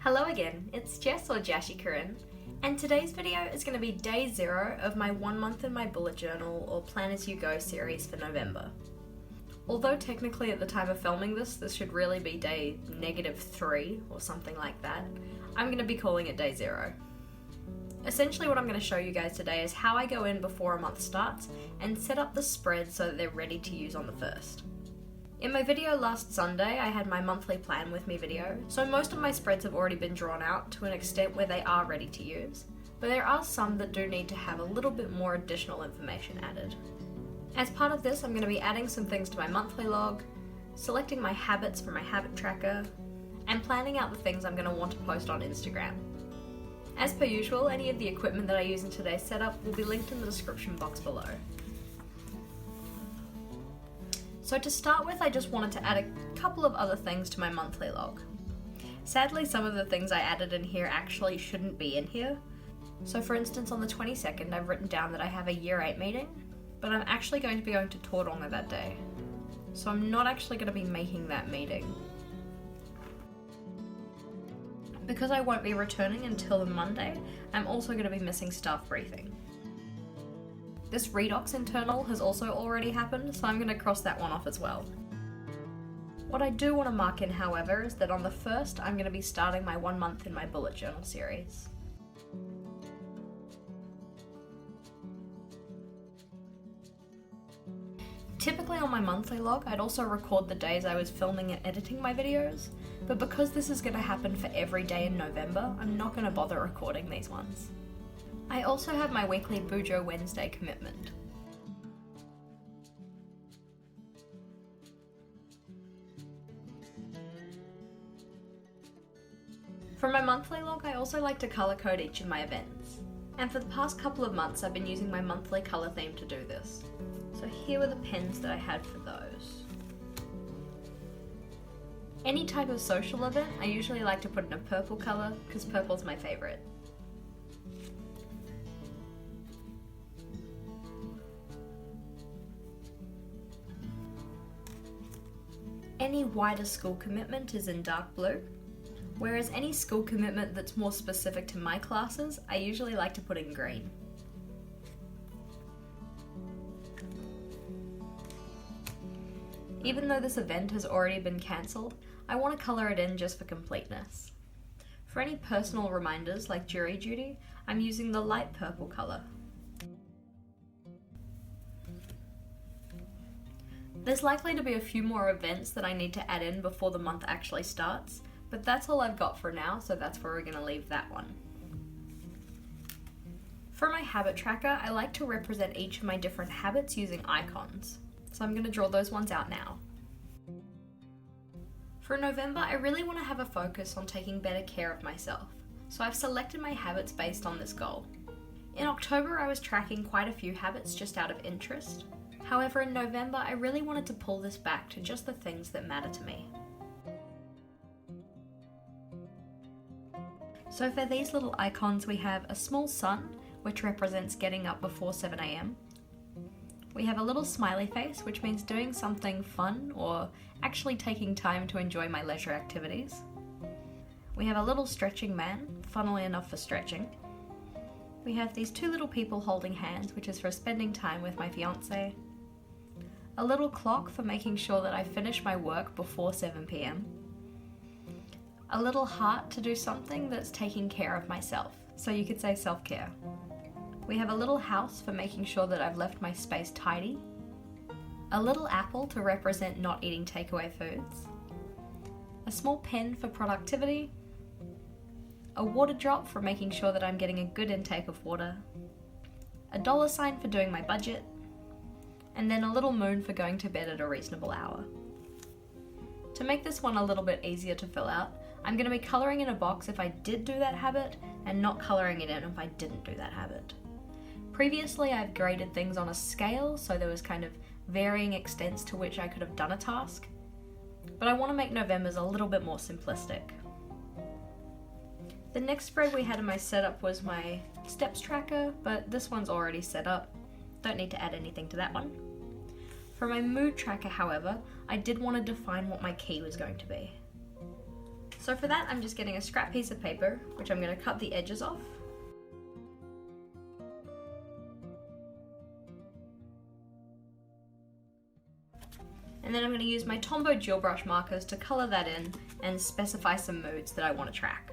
Hello again, it's Jess or JashiiCorrin, and today's video is going to be day 0 of my 1 month in my bullet journal or Plan As You Go series for November. Although technically at the time of filming this should really be day -3 or something like that, I'm going to be calling it day 0. Essentially what I'm going to show you guys today is how I go in before a month starts and set up the spreads so that they're ready to use on the 1st. In my video last Sunday, I had my monthly plan with me video, so most of my spreads have already been drawn out to an extent where they are ready to use, but there are some that do need to have a little bit more additional information added. As part of this, I'm going to be adding some things to my monthly log, selecting my habits from my habit tracker, and planning out the things I'm going to want to post on Instagram. As per usual, any of the equipment that I use in today's setup will be linked in the description box below. So to start with, I just wanted to add a couple of other things to my monthly log. Sadly, some of the things I added in here actually shouldn't be in here. So for instance, on the 22nd, I've written down that I have a Year 8 meeting, but I'm actually going to be going to Tauranga that day. So I'm not actually going to be making that meeting. Because I won't be returning until the Monday, I'm also going to be missing staff briefing. This redox internal has also already happened, so I'm going to cross that one off as well. What I do want to mark in, however, is that on the 1st I'm going to be starting my 1 month in my bullet journal series. Typically on my monthly log, I'd also record the days I was filming and editing my videos, but because this is going to happen for every day in November, I'm not going to bother recording these ones. I also have my weekly Bujo Wednesday commitment. For my monthly log, I also like to colour code each of my events. And for the past couple of months, I've been using my monthly colour theme to do this. So here were the pens that I had for those. Any type of social event, I usually like to put in a purple colour, because purple's my favourite. Any wider school commitment is in dark blue, whereas any school commitment that's more specific to my classes, I usually like to put in green. Even though this event has already been cancelled, I want to colour it in just for completeness. For any personal reminders like jury duty, I'm using the light purple colour. There's likely to be a few more events that I need to add in before the month actually starts, but that's all I've got for now, so that's where we're going to leave that one. For my habit tracker, I like to represent each of my different habits using icons, so I'm going to draw those ones out now. For November, I really want to have a focus on taking better care of myself, so I've selected my habits based on this goal. In October, I was tracking quite a few habits just out of interest. However, in November, I really wanted to pull this back to just the things that matter to me. So for these little icons, we have a small sun, which represents getting up before 7 AM. We have a little smiley face, which means doing something fun or actually taking time to enjoy my leisure activities. We have a little stretching man, funnily enough for stretching. We have these 2 little people holding hands, which is for spending time with my fiance. A little clock for making sure that I finish my work before 7 PM. A little heart to do something that's taking care of myself, so you could say self-care. We have a little house for making sure that I've left my space tidy. A little apple to represent not eating takeaway foods. A small pen for productivity. A water drop for making sure that I'm getting a good intake of water. A $sign for doing my budget. And then a little moon for going to bed at a reasonable hour. To make this one a little bit easier to fill out, I'm going to be colouring in a box if I did do that habit and not colouring it in if I didn't do that habit. Previously, I've graded things on a scale, so there was kind of varying extents to which I could have done a task, but I want to make November's a little bit more simplistic. The next spread we had in my setup was my steps tracker, but this one's already set up. Don't need to add anything to that one. For my mood tracker, however, I did want to define what my key was going to be. So for that, I'm just getting a scrap piece of paper, which I'm going to cut the edges off. And then I'm going to use my Tombow gel brush markers to colour that in and specify some moods that I want to track.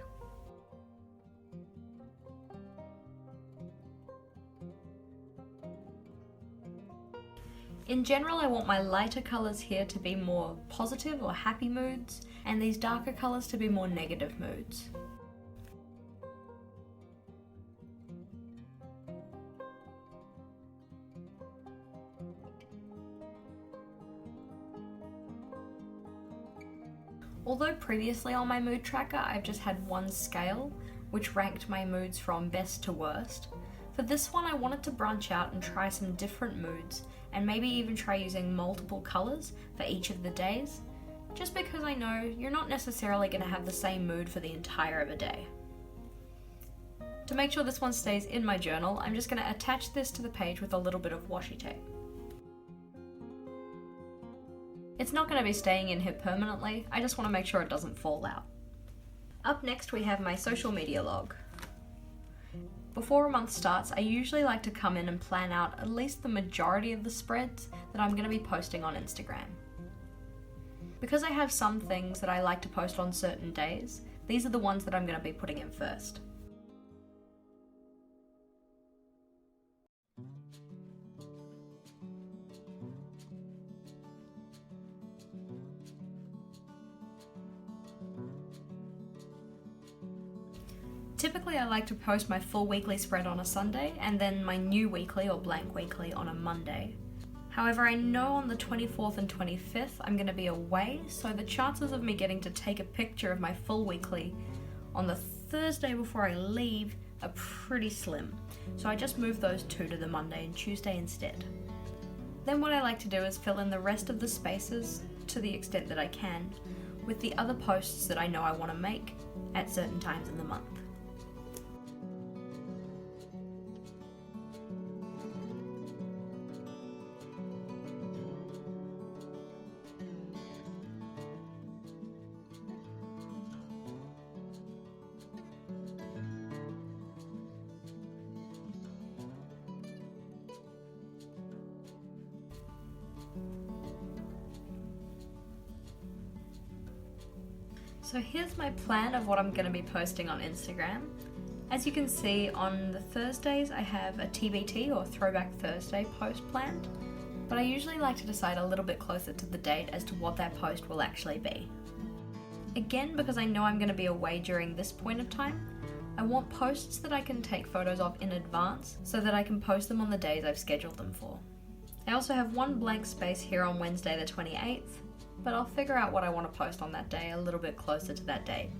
In general, I want my lighter colours here to be more positive or happy moods, and these darker colours to be more negative moods. Although previously on my mood tracker I've just had one scale, which ranked my moods from best to worst, for this one I wanted to branch out and try some different moods, and maybe even try using multiple colours for each of the days, just because I know you're not necessarily going to have the same mood for the entire of a day. To make sure this one stays in my journal, I'm just going to attach this to the page with a little bit of washi tape. It's not going to be staying in here permanently, I just want to make sure it doesn't fall out. Up next we have my social media log. Before a month starts, I usually like to come in and plan out at least the majority of the spreads that I'm going to be posting on Instagram. Because I have some things that I like to post on certain days, these are the ones that I'm going to be putting in first. Typically I like to post my full weekly spread on a Sunday and then my new weekly or blank weekly on a Monday. However, I know on the 24th and 25th I'm going to be away, so the chances of me getting to take a picture of my full weekly on the Thursday before I leave are pretty slim. So I just moved those two to the Monday and Tuesday instead. Then what I like to do is fill in the rest of the spaces to the extent that I can with the other posts that I know I want to make at certain times in the month. So here's my plan of what I'm going to be posting on Instagram. As you can see, on the Thursdays I have a TBT or Throwback Thursday post planned, but I usually like to decide a little bit closer to the date as to what that post will actually be. Again, because I know I'm going to be away during this point of time, I want posts that I can take photos of in advance so that I can post them on the days I've scheduled them for. I also have one blank space here on Wednesday the 28th, but I'll figure out what I want to post on that day a little bit closer to that date.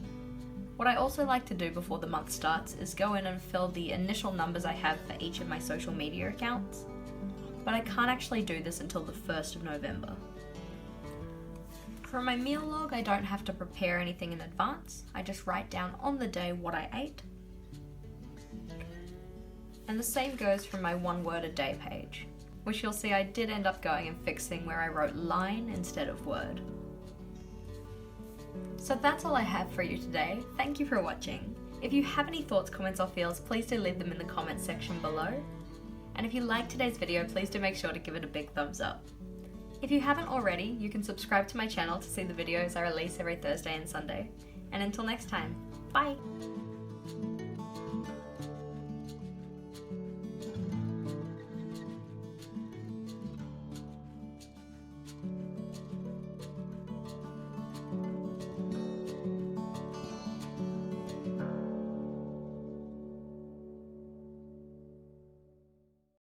What I also like to do before the month starts is go in and fill the initial numbers I have for each of my social media accounts, but I can't actually do this until the 1st of November. For my meal log, I don't have to prepare anything in advance, I just write down on the day what I ate. And the same goes for my one word a day page, which you'll see I did end up going and fixing where I wrote line instead of word. So that's all I have for you today. Thank you for watching. If you have any thoughts, comments or feels, please do leave them in the comments section below. And if you liked today's video, please do make sure to give it a big thumbs up. If you haven't already, you can subscribe to my channel to see the videos I release every Thursday and Sunday. And until next time, bye!